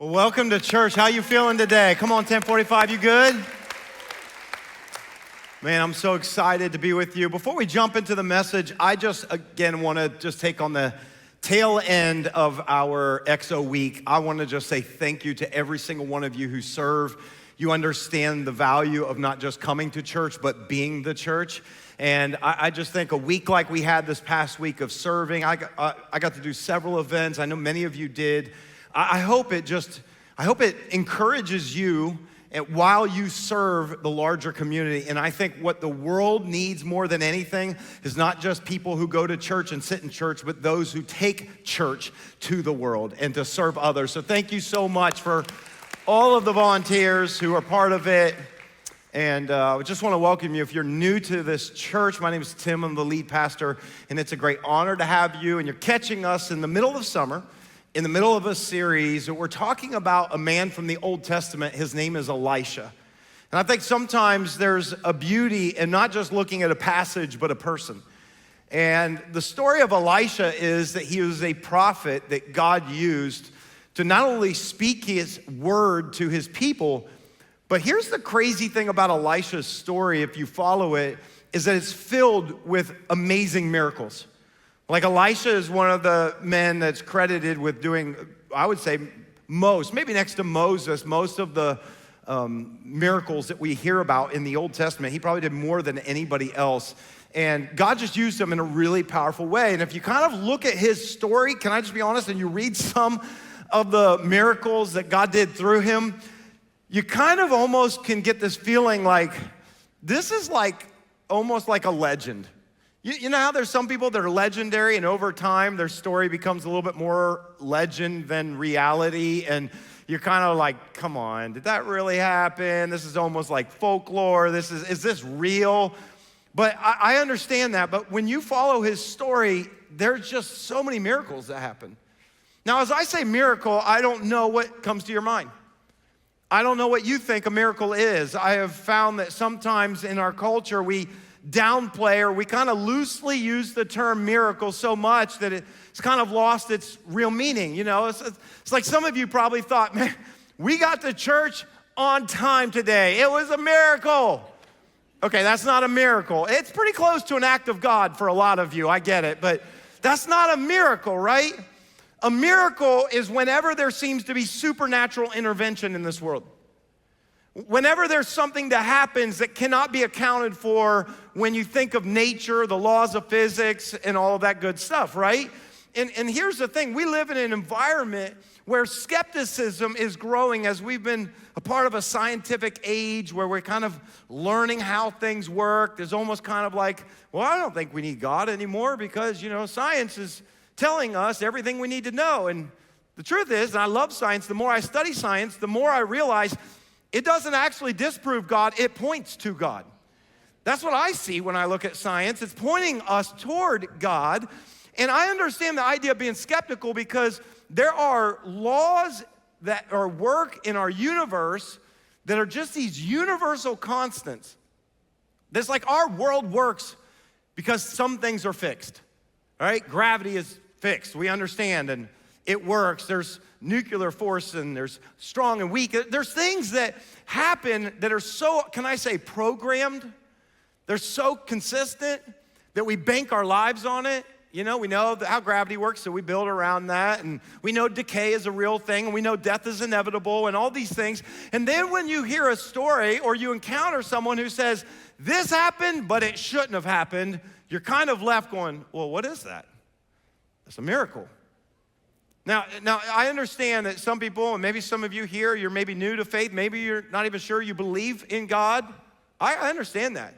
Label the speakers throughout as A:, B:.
A: Well, welcome to church. How you feeling today? Come on, 1045, you good? Man, I'm so excited to be with you. Before we jump into the message, I just, again, want to just take on the tail end of our XO week. I want to just say thank you to every single one of you who serve. You understand the value of not just coming to church, but being the church. And I just think a week like we had this past week of serving, I got to do several events. I know many of you did. I hope it encourages you while you serve the larger community. And I think what the world needs more than anything is not just people who go to church and sit in church, but those who take church to the world and to serve others. So thank you so much for all of the volunteers who are part of it. And I just want to welcome you. If you're new to this church, my name is Tim. I'm the lead pastor, and it's a great honor to have you. And you're catching us in the middle of summer, in the middle of a series. We're talking about a man from the Old Testament. His name is Elisha. And I think sometimes there's a beauty in not just looking at a passage, but a person. And the story of Elisha is that he was a prophet that God used to not only speak his word to his people, but here's the crazy thing about Elisha's story, if you follow it, is that it's filled with amazing miracles. Like Elisha is one of the men that's credited with doing, I would say most, maybe next to Moses, most of the miracles that we hear about in the Old Testament. He probably did more than anybody else. And God just used him in a really powerful way. And if you kind of look at his story, can I just be honest, and you read some of the miracles that God did through him, you kind of almost can get this feeling like, this is like almost like a legend. You know how there's some people that are legendary and over time their story becomes a little bit more legend than reality, and you're kind of like, come on, did that really happen? This is almost like folklore. Is this real? But I understand that, but when you follow his story, there's just so many miracles that happen. Now, as I say miracle, I don't know what comes to your mind. I don't know what you think a miracle is. I have found that sometimes in our culture, we downplay or we kind of loosely use the term miracle so much that it's kind of lost its real meaning. You know, it's like some of you probably thought, man, we got to church on time today. It was a miracle. Okay, that's not a miracle. It's pretty close to an act of God for a lot of you. I get it, but that's not a miracle, right? A miracle is whenever there seems to be supernatural intervention in this world. Whenever there's something that happens that cannot be accounted for when you think of nature, the laws of physics, and all of that good stuff, right? And here's the thing, we live in an environment where skepticism is growing as we've been a part of a scientific age where we're kind of learning how things work. There's almost kind of like, well, I don't think we need God anymore because, you know, science is telling us everything we need to know. And the truth is, and I love science, the more I study science, the more I realize it doesn't actually disprove God, it points to God. That's what I see when I look at science. It's pointing us toward God. And I understand the idea of being skeptical because there are laws that are work in our universe that are just these universal constants. That's like our world works because some things are fixed, all right? Gravity is fixed, we understand, and it works. There's nuclear force and there's strong and weak. There's things that happen that are so, can I say, programmed. They're so consistent that we bank our lives on it. You know, we know how gravity works, so we build around that. And we know decay is a real thing, and we know death is inevitable, and all these things. And then when you hear a story or you encounter someone who says, this happened, but it shouldn't have happened, you're kind of left going, well, what is that? It's a miracle. Now, I understand that some people, and maybe some of you here, you're maybe new to faith, maybe you're not even sure you believe in God. I understand that.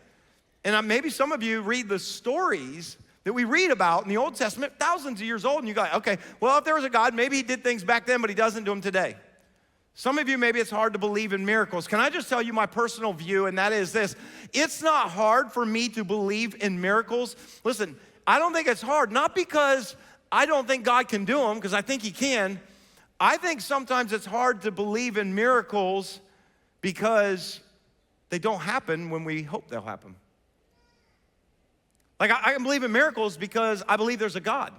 A: And maybe some of you read the stories that we read about in the Old Testament, thousands of years old, and you go, okay, well, if there was a God, maybe he did things back then, but he doesn't do them today. Some of you, maybe it's hard to believe in miracles. Can I just tell you my personal view, and that is this. It's not hard for me to believe in miracles. Listen, I don't think it's hard, not because I don't think God can do them, because I think he can. I think sometimes it's hard to believe in miracles because they don't happen when we hope they'll happen. Like I can believe in miracles because I believe there's a God.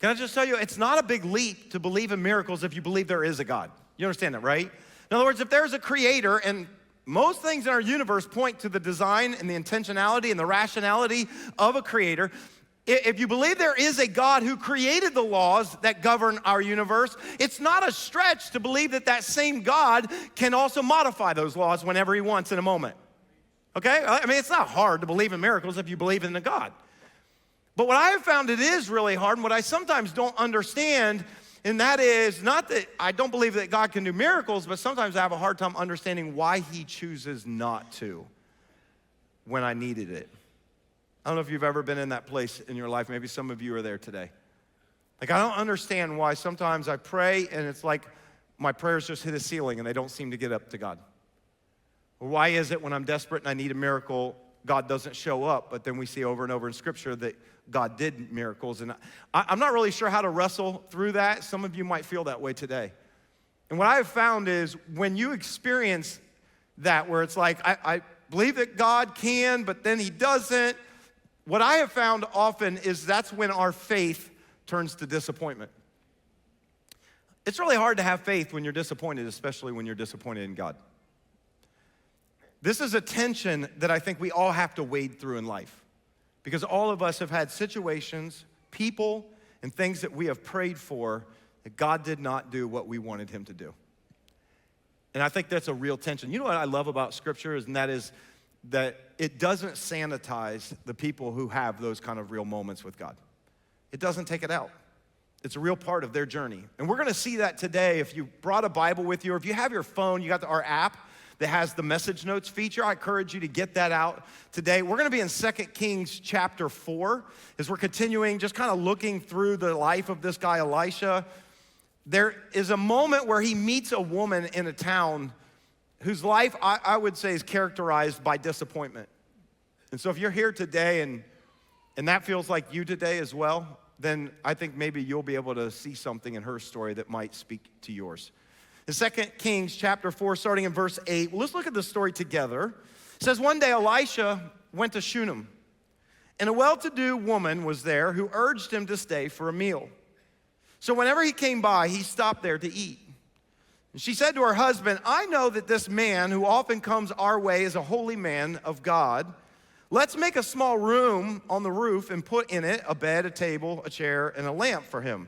A: Can I just tell you, it's not a big leap to believe in miracles if you believe there is a God. You understand that, right? In other words, if there's a creator, and most things in our universe point to the design and the intentionality and the rationality of a creator, if you believe there is a God who created the laws that govern our universe, it's not a stretch to believe that that same God can also modify those laws whenever he wants in a moment. Okay? I mean, it's not hard to believe in miracles if you believe in a God. But what I have found it is really hard, and what I sometimes don't understand, and that is not that I don't believe that God can do miracles, but sometimes I have a hard time understanding why he chooses not to when I needed it. I don't know if you've ever been in that place in your life. Maybe some of you are there today. Like, I don't understand why sometimes I pray and it's like my prayers just hit a ceiling and they don't seem to get up to God. Or why is it when I'm desperate and I need a miracle, God doesn't show up, but then we see over and over in Scripture that God did miracles. And I'm not really sure how to wrestle through that. Some of you might feel that way today. And what I have found is when you experience that, where it's like, I believe that God can, but then he doesn't, what I have found often is that's when our faith turns to disappointment. It's really hard to have faith when you're disappointed, especially when you're disappointed in God. This is a tension that I think we all have to wade through in life, because all of us have had situations, people, and things that we have prayed for that God did not do what we wanted him to do. And I think that's a real tension. You know what I love about Scripture is, and that is that it doesn't sanitize the people who have those kind of real moments with God. It doesn't take it out. It's a real part of their journey. And we're gonna see that today. If you brought a Bible with you, or if you have your phone, you got our app that has the message notes feature. I encourage you to get that out today. We're gonna be in 2 Kings chapter 4 as we're continuing just kind of looking through the life of this guy, Elisha. There is a moment where he meets a woman in a town whose life I would say is characterized by disappointment. And so if you're here today and that feels like you today as well, then I think maybe you'll be able to see something in her story that might speak to yours. In 2 Kings chapter 4, starting in verse 8, well, let's look at the story together. It says, one day Elisha went to Shunem, and a well-to-do woman was there who urged him to stay for a meal. So whenever he came by, he stopped there to eat. And she said to her husband, I know that this man who often comes our way is a holy man of God. Let's make a small room on the roof and put in it a bed, a table, a chair, and a lamp for him.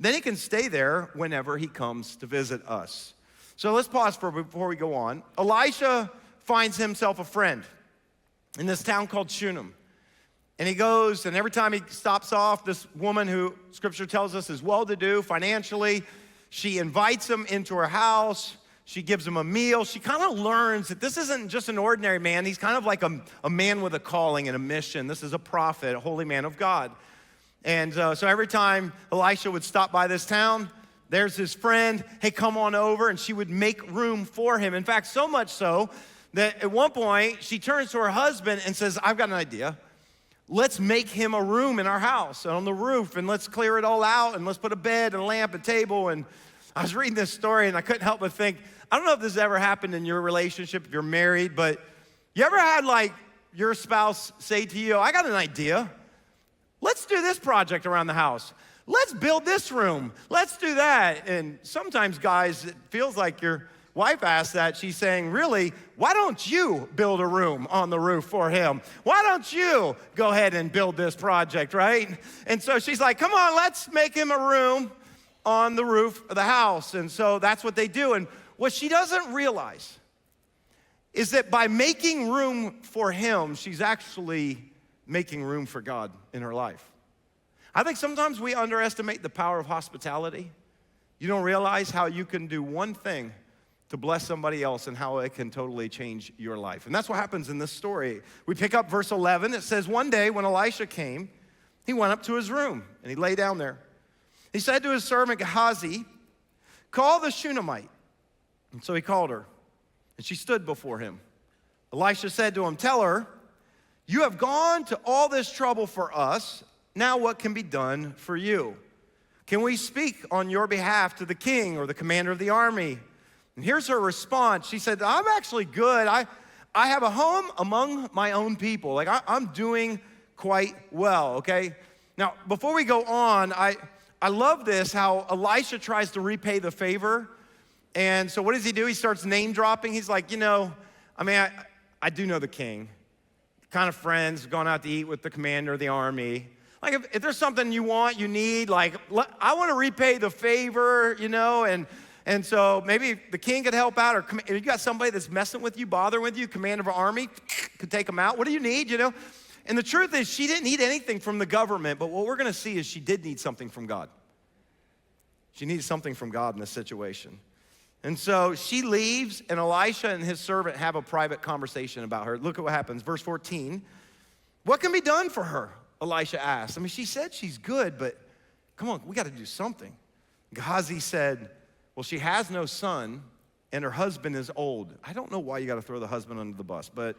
A: Then he can stay there whenever he comes to visit us. So let's pause before we go on. Elisha finds himself a friend in this town called Shunem. And he goes, and every time he stops off, this woman who Scripture tells us is well-to-do financially, she invites him into her house. She gives him a meal. She kind of learns that this isn't just an ordinary man. He's kind of like a man with a calling and a mission. This is a prophet, a holy man of God. And so every time Elisha would stop by this town, there's his friend, hey, come on over, and she would make room for him. In fact, so much so that at one point, she turns to her husband and says, I've got an idea. Let's make him a room in our house on the roof, and let's clear it all out, and let's put a bed and a lamp and table. And I was reading this story, and I couldn't help but think, I don't know if this has ever happened in your relationship, if you're married, but you ever had like your spouse say to you, I got an idea. Let's do this project around the house. Let's build this room. Let's do that. And sometimes, guys, it feels like your wife asks that. She's saying, really, why don't you build a room on the roof for him? Why don't you go ahead and build this project, right? And so she's like, come on, let's make him a room on the roof of the house. And so that's what they do. And what she doesn't realize is that by making room for him, she's actually making room for God in her life. I think sometimes we underestimate the power of hospitality. You don't realize how you can do one thing to bless somebody else and how it can totally change your life. And that's what happens in this story. We pick up verse 11. It says, one day when Elisha came, he went up to his room and he lay down there. He said to his servant Gehazi, call the Shunammite. And so he called her, and she stood before him. Elisha said to him, tell her, you have gone to all this trouble for us. Now what can be done for you? Can we speak on your behalf to the king or the commander of the army? And here's her response. She said, I'm actually good. I have a home among my own people. Like I'm doing quite well, okay? Now, before we go on, I love this, how Elisha tries to repay the favor. And so what does he do? He starts name dropping. He's like, I do know the king. Kind of friends, gone out to eat with the commander of the army. Like if there's something you want, you need, like I want to repay the favor, and so maybe the king could help out, or if you got somebody that's messing with you, bothering with you, commander of an army, could take them out. What do you need, And the truth is, she didn't need anything from the government, but what we're gonna see is she did need something from God. She needed something from God in this situation. And so she leaves, and Elisha and his servant have a private conversation about her. Look at what happens, verse 14. What can be done for her? Elisha asked. She said she's good, but come on, we gotta do something. Gehazi said, well, she has no son, and her husband is old. I don't know why you gotta throw the husband under the bus, but.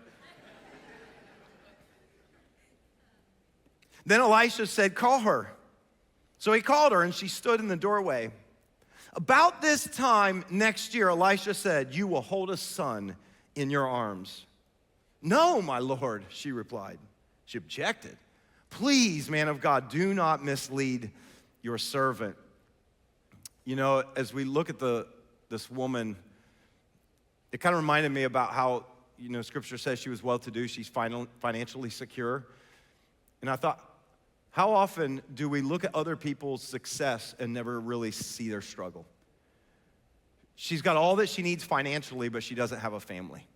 A: Then Elisha said, call her. So he called her, and she stood in the doorway. About this time next year, Elisha said, you will hold a son in your arms. No, my Lord, she replied. She objected. Please, man of God, do not mislead your servant. As we look at this woman, it kind of reminded me about how, Scripture says she was well-to-do, she's financially secure. And I thought, how often do we look at other people's success and never really see their struggle? She's got all that she needs financially, but she doesn't have a family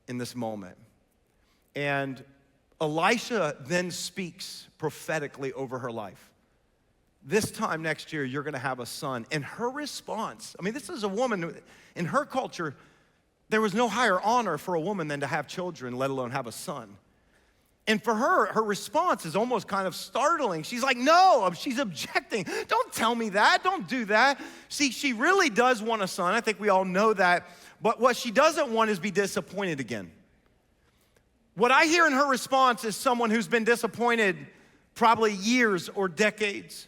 A: in this moment. And Elisha then speaks prophetically over her life. This time next year, you're gonna have a son. And her response, this is a woman, in her culture, there was no higher honor for a woman than to have children, let alone have a son. And for her response is almost kind of startling. She's like, no, she's objecting. Don't tell me that, don't do that. See, she really does want a son. I think we all know that. But what she doesn't want is be disappointed again. What I hear in her response is someone who's been disappointed probably years or decades,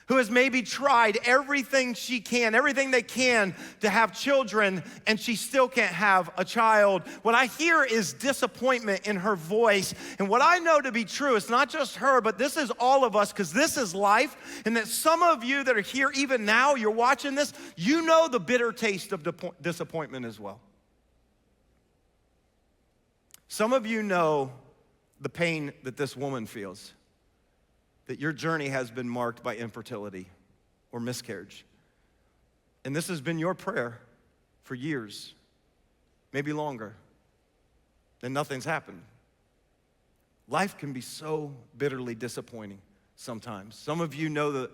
A: who has maybe tried everything they can to have children, and she still can't have a child. What I hear is disappointment in her voice. And what I know to be true, it's not just her, but this is all of us, because this is life. And that some of you that are here even now, you're watching this, you know the bitter taste of disappointment as well. Some of you know the pain that this woman feels, that your journey has been marked by infertility or miscarriage. And this has been your prayer for years, maybe longer, and nothing's happened. Life can be so bitterly disappointing sometimes. Some of you know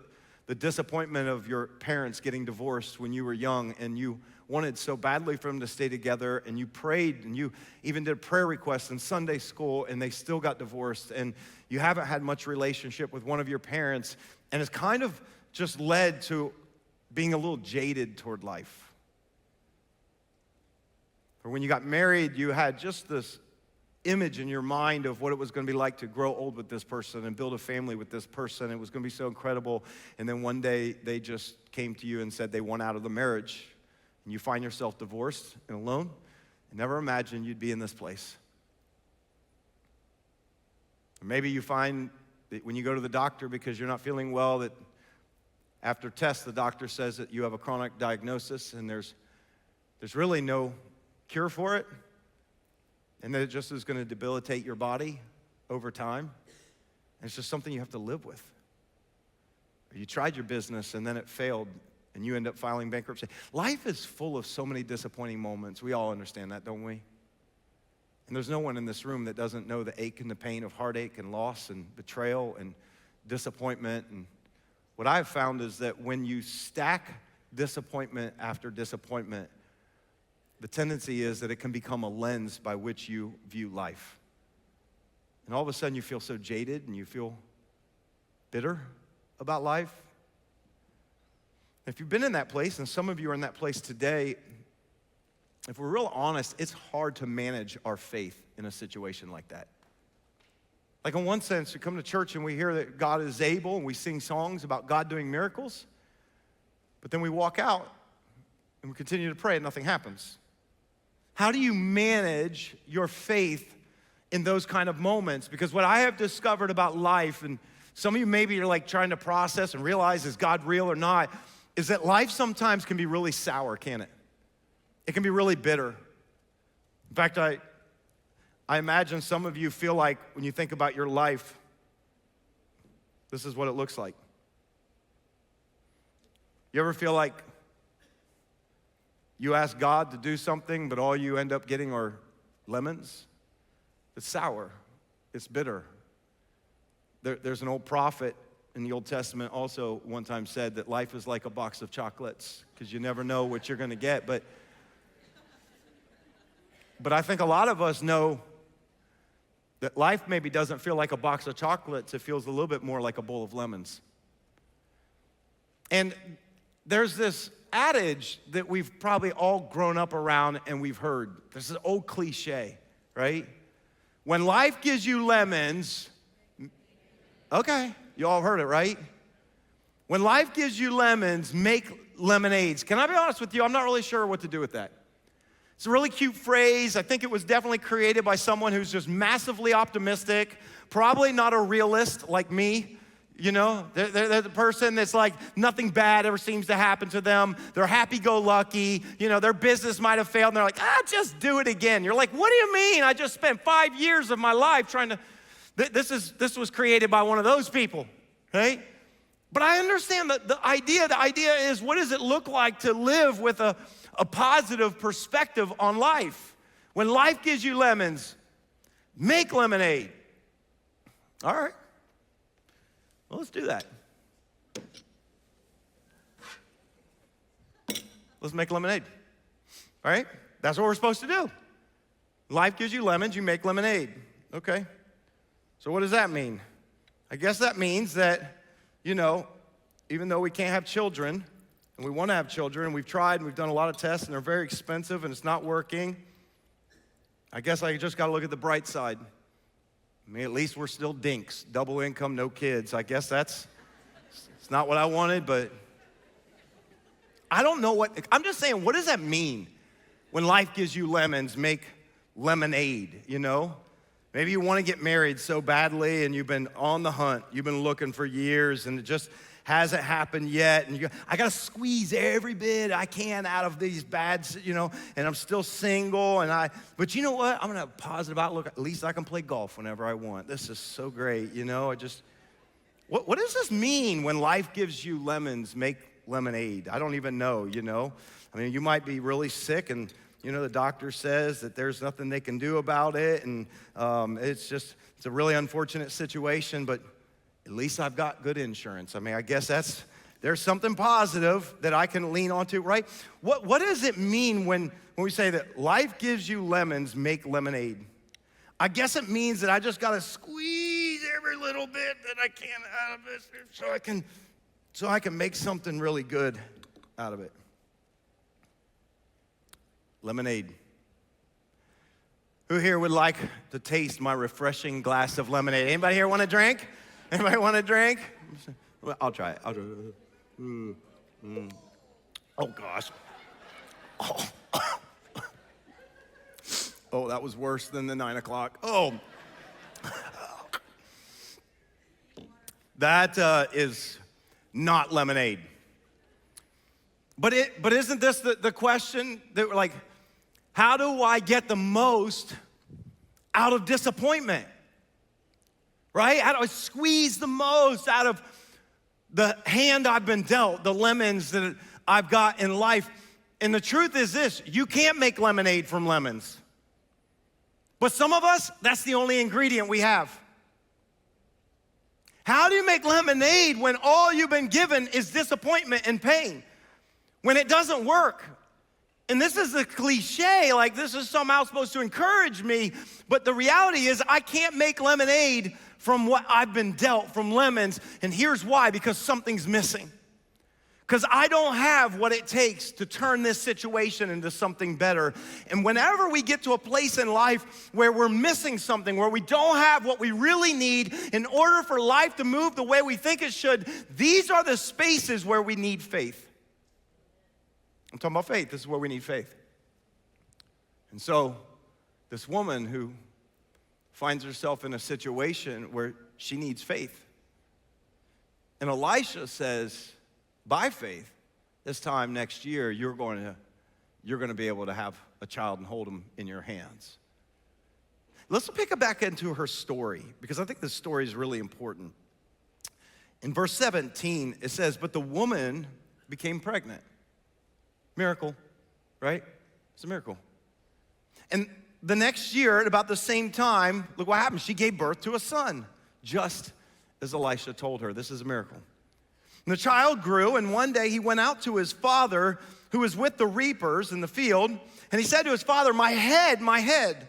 A: the disappointment of your parents getting divorced when you were young, and you wanted so badly for them to stay together, and you prayed, and you even did prayer requests in Sunday school, and they still got divorced, and you haven't had much relationship with one of your parents, and it's kind of just led to being a little jaded toward life. Or when you got married, you had just this image in your mind of what it was going to be like to grow old with this person and build a family with this person. It was going to be so incredible. And then one day they just came to you and said they want out of the marriage. And you find yourself divorced and alone. And never imagined you'd be in this place. Or maybe you find that when you go to the doctor because you're not feeling well, that after tests the doctor says that you have a chronic diagnosis and there's really no cure for it. And that it just is going to debilitate your body over time. And it's just something you have to live with. Or you tried your business and then it failed and you end up filing bankruptcy. Life is full of so many disappointing moments. We all understand that, don't we? And there's no one in this room that doesn't know the ache and the pain of heartache and loss and betrayal and disappointment. And what I've found is that when you stack disappointment after disappointment, the tendency is that it can become a lens by which you view life. And all of a sudden you feel so jaded and you feel bitter about life. If you've been in that place, and some of you are in that place today, if we're real honest, it's hard to manage our faith in a situation like that. Like in one sense, we come to church and we hear that God is able and we sing songs about God doing miracles, but then we walk out and we continue to pray and nothing happens. How do you manage your faith in those kind of moments? Because what I have discovered about life, and some of you maybe are like trying to process and realize, is God real or not, is that life sometimes can be really sour, can't it? It can be really bitter. In fact, I imagine some of you feel like when you think about your life, this is what it looks like. You ever feel like you ask God to do something, but all you end up getting are lemons? It's sour. It's bitter. There's an old prophet in the Old Testament also one time said that life is like a box of chocolates because you never know what you're going to get. But I think a lot of us know that life maybe doesn't feel like a box of chocolates. It feels a little bit more like a bowl of lemons. And there's this adage that we've probably all grown up around and we've heard. There's this old cliche, right? When life gives you lemons, okay, you all heard it, right? When life gives you lemons, make lemonades. Can I be honest with you? I'm not really sure what to do with that. It's a really cute phrase. I think it was definitely created by someone who's just massively optimistic, probably not a realist like me. You know, they're the person that's like nothing bad ever seems to happen to them. They're happy-go-lucky. You know, their business might have failed, and they're like, just do it again. You're like, what do you mean? I just spent 5 years of my life trying to. This was created by one of those people, right? But I understand the idea. The idea is, what does it look like to live with a positive perspective on life? When life gives you lemons, make lemonade. All right. Well, let's do that. Let's make lemonade. All right? That's what we're supposed to do. Life gives you lemons, you make lemonade. Okay. So what does that mean? I guess that means that, you know, even though we can't have children, and we want to have children, and we've tried, and we've done a lot of tests, and they're very expensive, and it's not working, I guess I just got to look at the bright side. I mean, at least we're still dinks, double income, no kids. I guess it's not what I wanted, but I don't know I'm just saying, what does that mean? When life gives you lemons, make lemonade, you know? Maybe you want to get married so badly and you've been on the hunt, you've been looking for years and it just hasn't happened yet. And I got to squeeze every bit I can out of these bad, you know, and I'm still single. But you know what? I'm going to have a positive outlook. At least I can play golf whenever I want. This is so great, you know. What does this mean when life gives you lemons, make lemonade? I don't even know, you know. I mean, you might be really sick and, you know, the doctor says that there's nothing they can do about it. And it's a really unfortunate situation, but at least I've got good insurance. I mean, I guess there's something positive that I can lean onto, right? What does it mean when we say that life gives you lemons, make lemonade? I guess it means that I just got to squeeze every little bit that I can out of this so I can make something really good out of it. Lemonade. Who here would like to taste my refreshing glass of lemonade? Anybody here want to drink? Anybody want to drink? Well, I'll try it. Oh, gosh. Oh, that was worse than the 9 o'clock. Oh. That is not lemonade. But isn't this the question that we're like, how do I get the most out of disappointment? Right? How do I squeeze the most out of the hand I've been dealt, the lemons that I've got in life? And the truth is this, you can't make lemonade from lemons. But some of us, that's the only ingredient we have. How do you make lemonade when all you've been given is disappointment and pain? When it doesn't work? And this is a cliche, like this is somehow supposed to encourage me, but the reality is I can't make lemonade from what I've been dealt, from lemons, and here's why, because something's missing. Because I don't have what it takes to turn this situation into something better. And whenever we get to a place in life where we're missing something, where we don't have what we really need in order for life to move the way we think it should, these are the spaces where we need faith. I'm talking about faith. This is where we need faith. And so this woman who finds herself in a situation where she needs faith. And Elisha says, by faith, this time next year, you're going to be able to have a child and hold him in your hands. Let's pick it back into her story, because I think this story is really important. In verse 17, it says, but the woman became pregnant. Miracle, right? It's a miracle. And the next year, at about the same time, look what happened. She gave birth to a son, just as Elisha told her. This is a miracle. And the child grew, and one day he went out to his father, who was with the reapers in the field, and he said to his father, my head, my head.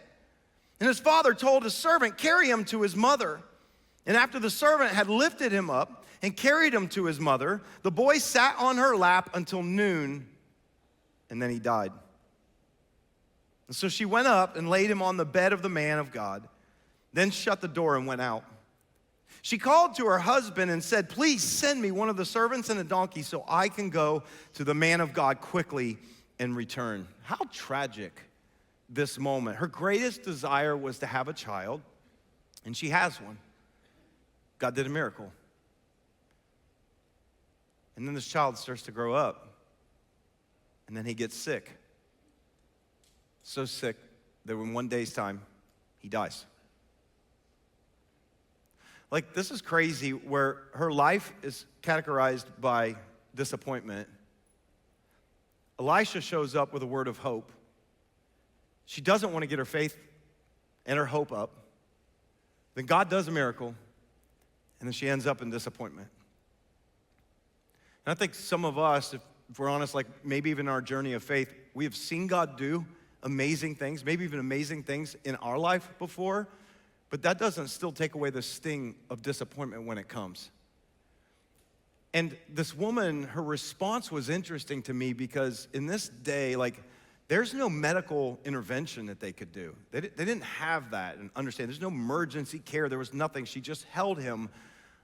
A: And his father told his servant, carry him to his mother. And after the servant had lifted him up and carried him to his mother, the boy sat on her lap until noon, and then he died. And so she went up and laid him on the bed of the man of God, then shut the door and went out. She called to her husband and said, please send me one of the servants and a donkey so I can go to the man of God quickly and return. How tragic this moment. Her greatest desire was to have a child, and she has one. God did a miracle. And then this child starts to grow up, and then he gets sick. So sick that in one day's time, he dies. Like, this is crazy, where her life is categorized by disappointment. Elisha shows up with a word of hope. She doesn't want to get her faith and her hope up. Then God does a miracle, and then she ends up in disappointment. And I think some of us, if we're honest, like maybe even our journey of faith, we have seen God do amazing things, maybe even amazing things in our life before, but that doesn't still take away the sting of disappointment when it comes. And this woman, her response was interesting to me, because in this day, like, there's no medical intervention that they could do. They didn't have that and understand. There's no emergency care. There was nothing. She just held him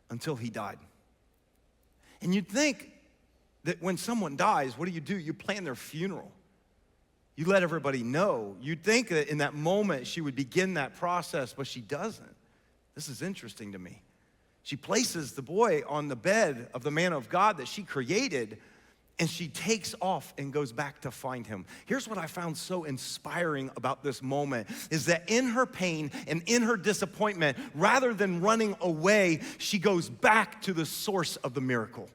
A: until he died. And you'd think that when someone dies, what do? You plan their funeral. You let everybody know. You'd think that in that moment she would begin that process, but she doesn't. This is interesting to me. She places the boy on the bed of the man of God that she created, and she takes off and goes back to find him. Here's what I found so inspiring about this moment, is that in her pain and in her disappointment, rather than running away, she goes back to the source of the miracle.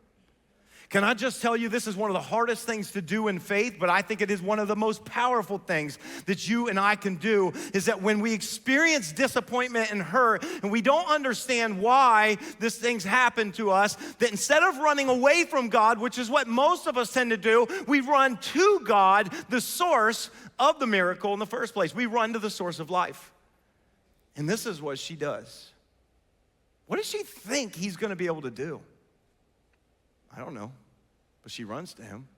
A: Can I just tell you, this is one of the hardest things to do in faith, but I think it is one of the most powerful things that you and I can do, is that when we experience disappointment and hurt, and we don't understand why these things happen to us, that instead of running away from God, which is what most of us tend to do, we run to God, the source of the miracle in the first place. We run to the source of life. And this is what she does. What does she think he's gonna be able to do? I don't know, but she runs to him.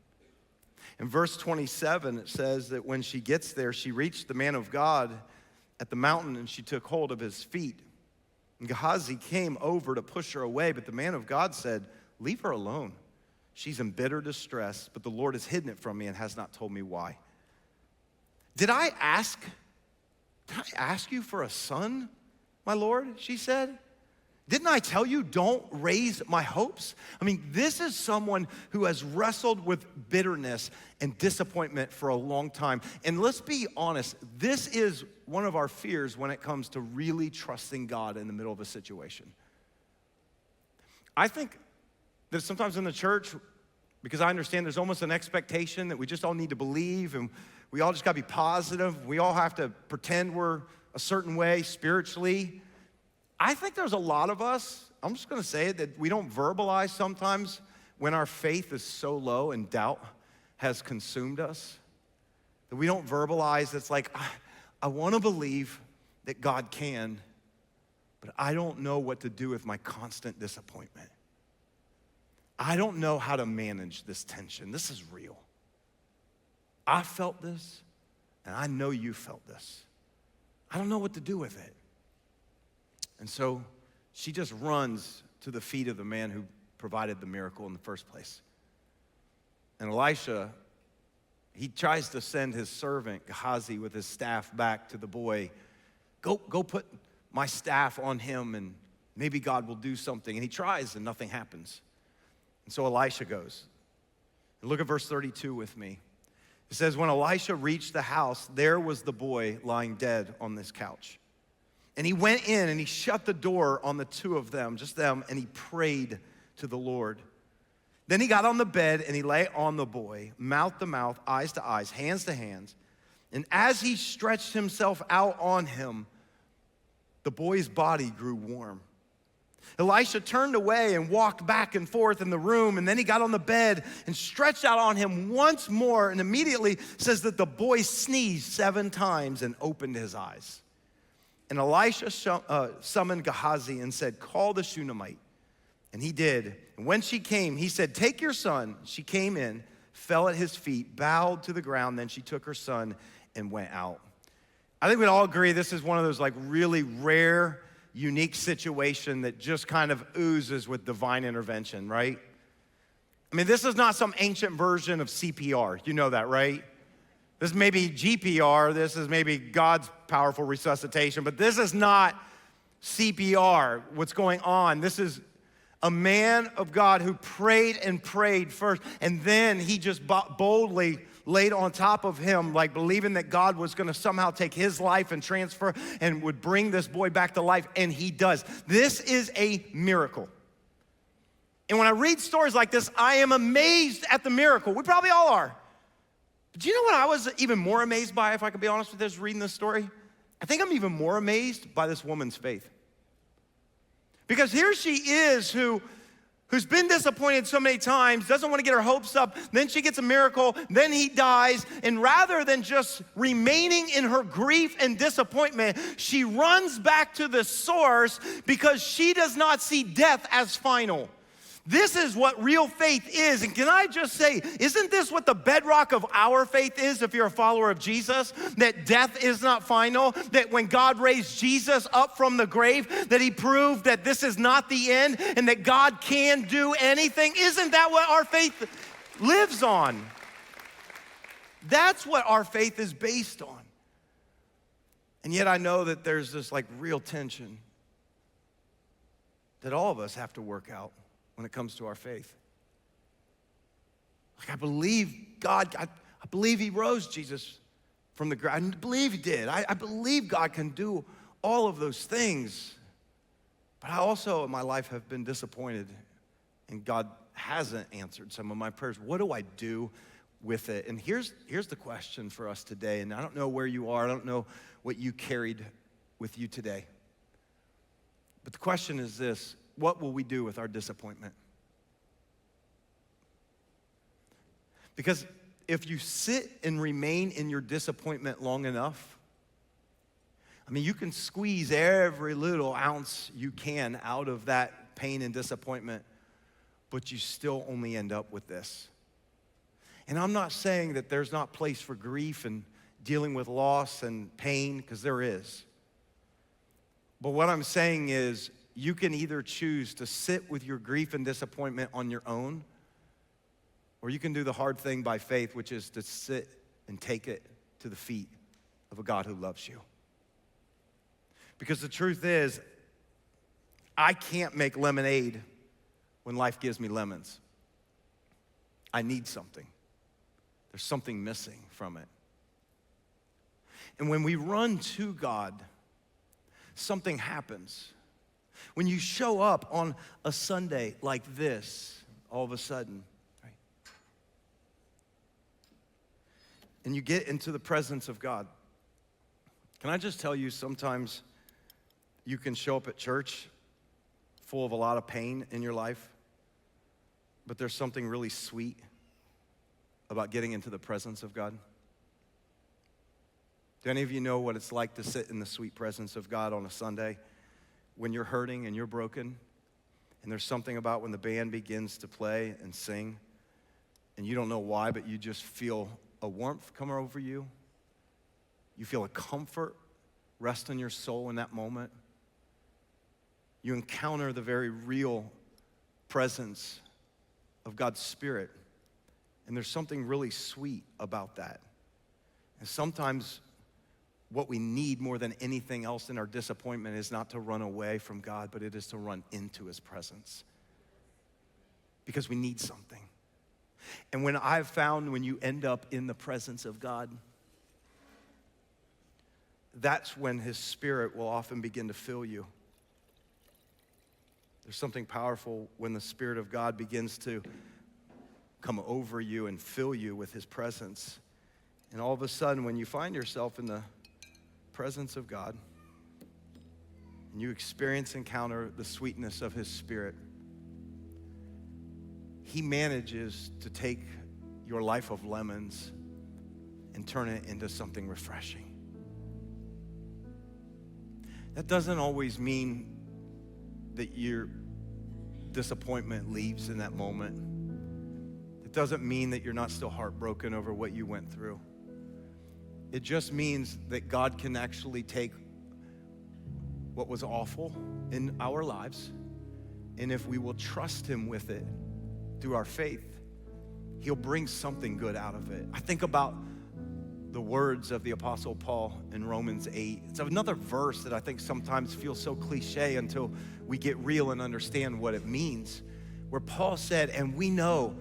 A: In verse 27, it says that when she gets there, she reached the man of God at the mountain, and she took hold of his feet. And Gehazi came over to push her away, but the man of God said, leave her alone. She's in bitter distress, but the Lord has hidden it from me and has not told me why. Did I ask you for a son, my Lord? She said. Didn't I tell you, don't raise my hopes? I mean, this is someone who has wrestled with bitterness and disappointment for a long time. And let's be honest, this is one of our fears when it comes to really trusting God in the middle of a situation. I think that sometimes in the church, because I understand there's almost an expectation that we just all need to believe, and we all just gotta be positive. We all have to pretend we're a certain way spiritually. I think there's a lot of us, I'm just gonna say it, that we don't verbalize sometimes when our faith is so low and doubt has consumed us. That we don't verbalize, it's like, I wanna believe that God can, but I don't know what to do with my constant disappointment. I don't know how to manage this tension. This is real. I felt this, and I know you felt this. I don't know what to do with it. And so she just runs to the feet of the man who provided the miracle in the first place. And Elisha, he tries to send his servant Gehazi with his staff back to the boy. Go put my staff on him and Maybe God will do something. And he tries and nothing happens. And so Elisha goes. And look at verse 32 with me. It says, when Elisha reached the house, there was the boy lying dead on this couch. And he went in and he shut the door on the two of them, just them, and he prayed to the Lord. Then he got on the bed and he lay on the boy, mouth to mouth, eyes to eyes, hands to hands. And as he stretched himself out on him, the boy's body grew warm. Elisha turned away and walked back and forth in the room, and then he got on the bed and stretched out on him once more, and immediately says that the boy sneezed 7 times and opened his eyes. And Elisha summoned Gehazi and said, call the Shunammite. And he did. And when she came, he said, take your son. She came in, fell at his feet, bowed to the ground. Then she took her son and went out. I think we'd all agree this is one of those like really rare, unique situation that just kind of oozes with divine intervention, right? I mean, this is not some ancient version of CPR. You know that, right? This may be GPR. This is maybe God's powerful resuscitation, but this is not CPR, what's going on. This is a man of God who prayed and prayed first, and then he just boldly laid on top of him, like believing that God was gonna somehow take his life and transfer and would bring this boy back to life, and he does. This is a miracle. And when I read stories like this, I am amazed at the miracle. We probably all are. But do you know what I was even more amazed by, if I could be honest with this, reading this story? I think I'm even more amazed by this woman's faith. Because here she is who's been disappointed so many times, doesn't want to get her hopes up, then she gets a miracle, then he dies, and rather than just remaining in her grief and disappointment, she runs back to the source because she does not see death as final. This is what real faith is. And can I just say, isn't this what the bedrock of our faith is if you're a follower of Jesus? That death is not final, that when God raised Jesus up from the grave, that he proved that this is not the end and that God can do anything. Isn't that what our faith lives on? That's what our faith is based on. And yet I know that there's this like real tension that all of us have to work out when it comes to our faith. Like I believe God, I believe he rose Jesus from the grave. I believe he did. I believe God can do all of those things. But I also in my life have been disappointed and God hasn't answered some of my prayers. What do I do with it? And here's the question for us today. And I don't know where you are. I don't know what you carried with you today. But the question is this: what will we do with our disappointment? Because if you sit and remain in your disappointment long enough, I mean, you can squeeze every little ounce you can out of that pain and disappointment, but you still only end up with this. And I'm not saying that there's not place for grief and dealing with loss and pain, because there is. But what I'm saying is, you can either choose to sit with your grief and disappointment on your own, or you can do the hard thing by faith, which is to sit and take it to the feet of a God who loves you. Because the truth is, I can't make lemonade when life gives me lemons. I need something. There's something missing from it. And when we run to God, something happens. When you show up on a Sunday like this, all of a sudden, right? And you get into the presence of God. Can I just tell you, sometimes you can show up at church full of a lot of pain in your life, but there's something really sweet about getting into the presence of God. Do any of you know what it's like to sit in the sweet presence of God on a Sunday when you're hurting and you're broken, and there's something about when the band begins to play and sing, and you don't know why, but you just feel a warmth come over you. You feel a comfort rest on your soul in that moment. You encounter the very real presence of God's Spirit, and there's something really sweet about that. And sometimes what we need more than anything else in our disappointment is not to run away from God, but it is to run into his presence. Because we need something. And when I've found when you end up in the presence of God, that's when his Spirit will often begin to fill you. There's something powerful when the Spirit of God begins to come over you and fill you with his presence. And all of a sudden, when you find yourself in the presence of God, and you encounter the sweetness of his Spirit, he manages to take your life of lemons and turn it into something refreshing. That doesn't always mean that your disappointment leaves in that moment. It doesn't mean that you're not still heartbroken over what you went through. It just means that God can actually take what was awful in our lives, and if we will trust him with it through our faith, he'll bring something good out of it. I think about the words of the Apostle Paul in Romans 8. It's another verse that I think sometimes feels so cliche until we get real and understand what it means, where Paul said, and we know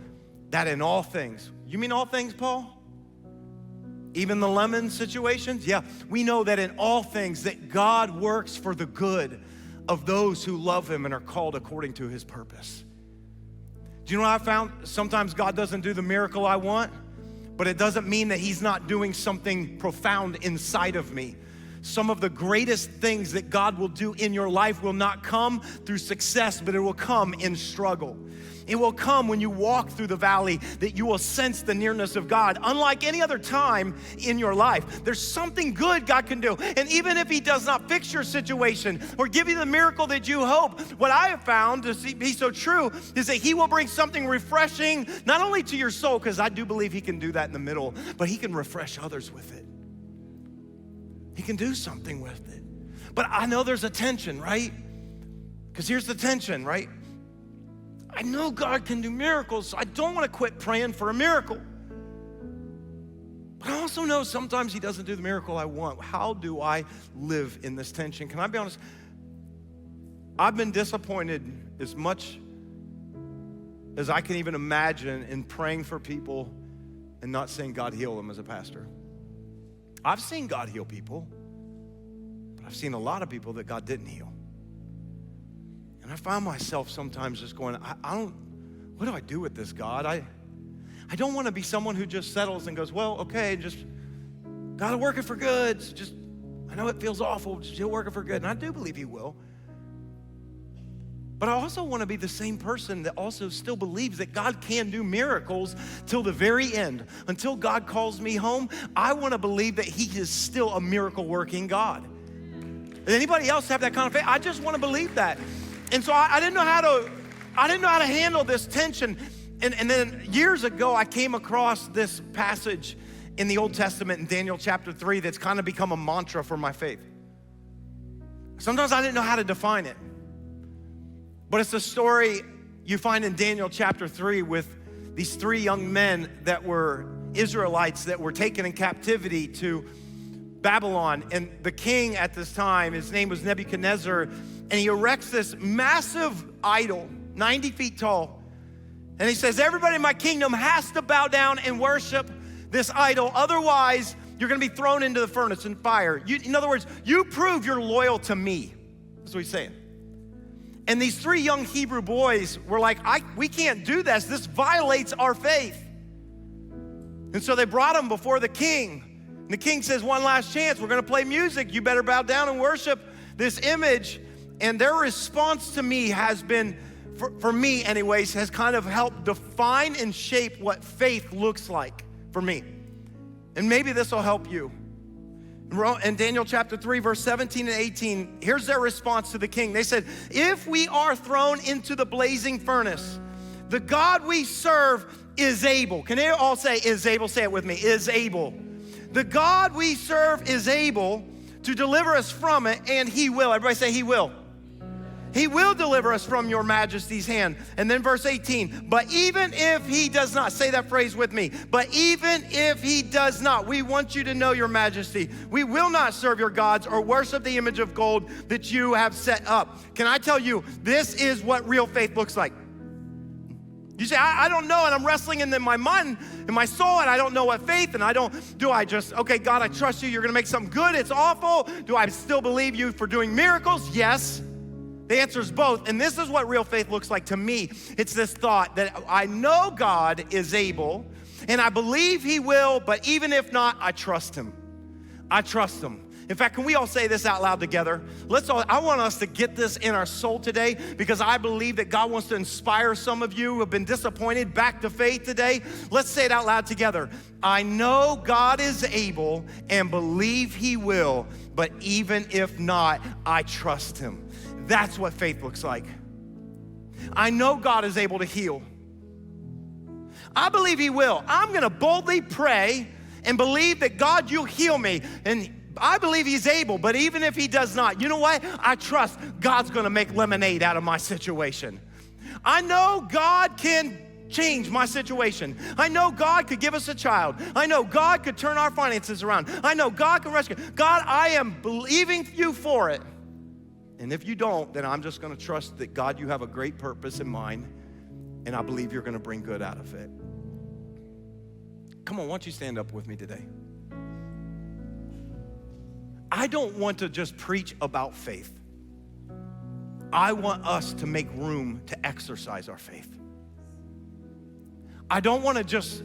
A: that in all things, you mean all things, Paul? Even the lemon situations? Yeah, we know that in all things that God works for the good of those who love him and are called according to his purpose. Do you know what I found? Sometimes God doesn't do the miracle I want, but it doesn't mean that he's not doing something profound inside of me. Some of the greatest things that God will do in your life will not come through success, but it will come in struggle. It will come when you walk through the valley that you will sense the nearness of God. Unlike any other time in your life, there's something good God can do. And even if he does not fix your situation or give you the miracle that you hope, what I have found to be so true is that he will bring something refreshing, not only to your soul, because I do believe he can do that in the middle, but he can refresh others with it. He can do something with it. But I know there's a tension, right? Because here's the tension, right? I know God can do miracles, so I don't want to quit praying for a miracle. But I also know sometimes he doesn't do the miracle I want. How do I live in this tension? Can I be honest? I've been disappointed as much as I can even imagine in praying for people and not seeing God heal them as a pastor. I've seen God heal people, but I've seen a lot of people that God didn't heal. And I find myself sometimes just going, what do I do with this, God? I don't want to be someone who just settles and goes, well, okay, just God will work it for good. So just, I know it feels awful, just he'll work it for good. And I do believe he will. But I also want to be the same person that also still believes that God can do miracles till the very end. Until God calls me home, I want to believe that he is still a miracle working God. Does anybody else have that kind of faith? I just want to believe that. And so I didn't know how to handle this tension. And then years ago, I came across this passage in the Old Testament in Daniel chapter 3 that's kind of become a mantra for my faith. Sometimes I didn't know how to define it. But it's a story you find in Daniel chapter 3 with these three young men that were Israelites that were taken in captivity to Babylon. And the king at this time, his name was Nebuchadnezzar, and he erects this massive idol, 90 feet tall. And he says, everybody in my kingdom has to bow down and worship this idol. Otherwise, you're gonna be thrown into the furnace and fire. In other words, you prove you're loyal to me. That's what he's saying. And these three young Hebrew boys were like, we can't do this. This violates our faith. And so they brought him before the king. And the king says, one last chance. We're gonna play music. You better bow down and worship this image. And their response to me has been, for me anyways, has kind of helped define and shape what faith looks like for me. And maybe this will help you. In Daniel chapter 3, verse 17 and 18, here's their response to the king. They said, if we are thrown into the blazing furnace, the God we serve is able. Can they all say is able? Say it with me, is able. The God we serve is able to deliver us from it, and he will. Everybody say he will. He will deliver us from your majesty's hand. And then verse 18, but even if he does not, say that phrase with me, but even if he does not, we want you to know, your majesty, we will not serve your gods or worship the image of gold that you have set up. Can I tell you, this is what real faith looks like. You say, I don't know, and I'm wrestling in my mind, in my soul, and I don't know what faith, and okay, God, I trust you, you're gonna make something good, it's awful. Do I still believe you for doing miracles? Yes. The answer is both, and this is what real faith looks like to me. It's this thought that I know God is able, and I believe he will, but even if not, I trust him. I trust him. In fact, can we all say this out loud together? I want us to get this in our soul today, because I believe that God wants to inspire some of you who have been disappointed back to faith today. Let's say it out loud together. I know God is able and believe he will, but even if not, I trust him. That's what faith looks like. I know God is able to heal. I believe he will. I'm gonna boldly pray and believe that, God, you'll heal me. And I believe he's able, but even if he does not, you know what? I trust God's gonna make lemonade out of my situation. I know God can change my situation. I know God could give us a child. I know God could turn our finances around. I know God can rescue. God, I am believing you for it. And if you don't, then I'm just gonna trust that, God, you have a great purpose in mind, and I believe you're gonna bring good out of it. Come on, why don't you stand up with me today? I don't want to just preach about faith. I want us to make room to exercise our faith. I don't want to just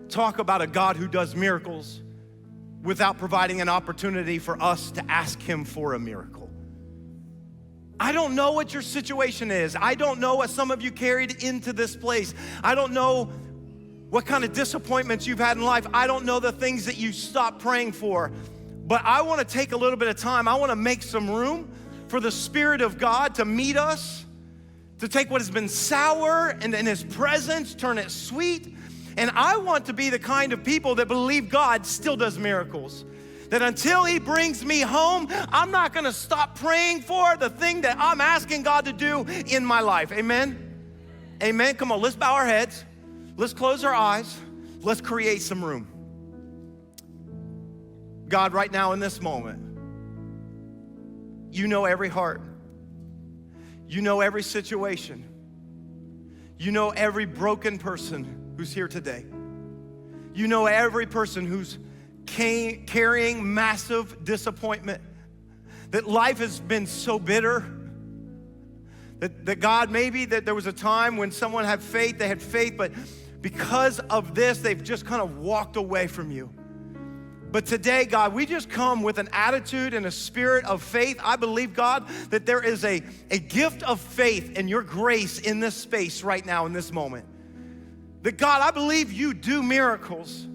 A: talk about a God who does miracles without providing an opportunity for us to ask him for a miracle. I don't know what your situation is. I don't know what some of you carried into this place. I don't know what kind of disappointments you've had in life. I don't know the things that you stopped praying for. But I want to take a little bit of time. I want to make some room for the Spirit of God to meet us, to take what has been sour and in his presence, turn it sweet. And I want to be the kind of people that believe God still does miracles. That until he brings me home, I'm not gonna stop praying for the thing that I'm asking God to do in my life. Amen? Amen. Come on, let's bow our heads. Let's close our eyes. Let's create some room. God, right now in this moment, you know every heart. You know every situation. You know every broken person who's here today. You know every person who's carrying massive disappointment, that life has been so bitter, that God, maybe that there was a time when someone had faith, they had faith, but because of this, they've just kind of walked away from you. But today, God, we just come with an attitude and a spirit of faith. I believe, God, that there is a gift of faith and your grace in this space right now, in this moment. That, God, I believe you do miracles.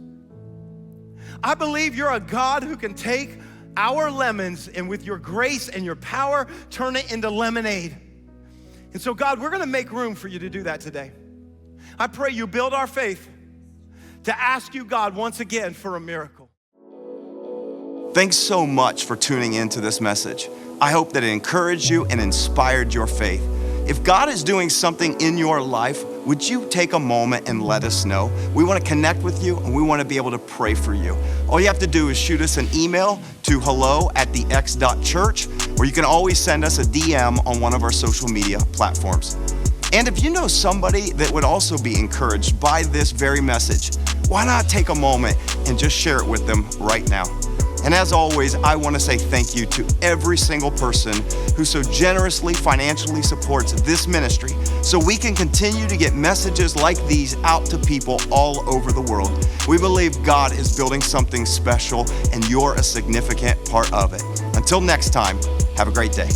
A: I believe you're a God who can take our lemons and with your grace and your power, turn it into lemonade. And so, God, we're gonna make room for you to do that today. I pray you build our faith to ask you, God, once again for a miracle. Thanks so much for tuning into this message. I hope that it encouraged you and inspired your faith. If God is doing something in your life, would you take a moment and let us know? We want to connect with you and we want to be able to pray for you. All you have to do is shoot us an email to hello@thex.church, or you can always send us a DM on one of our social media platforms. And if you know somebody that would also be encouraged by this very message, why not take a moment and just share it with them right now? And as always, I want to say thank you to every single person who so generously financially supports this ministry so we can continue to get messages like these out to people all over the world. We believe God is building something special and you're a significant part of it. Until next time, have a great day.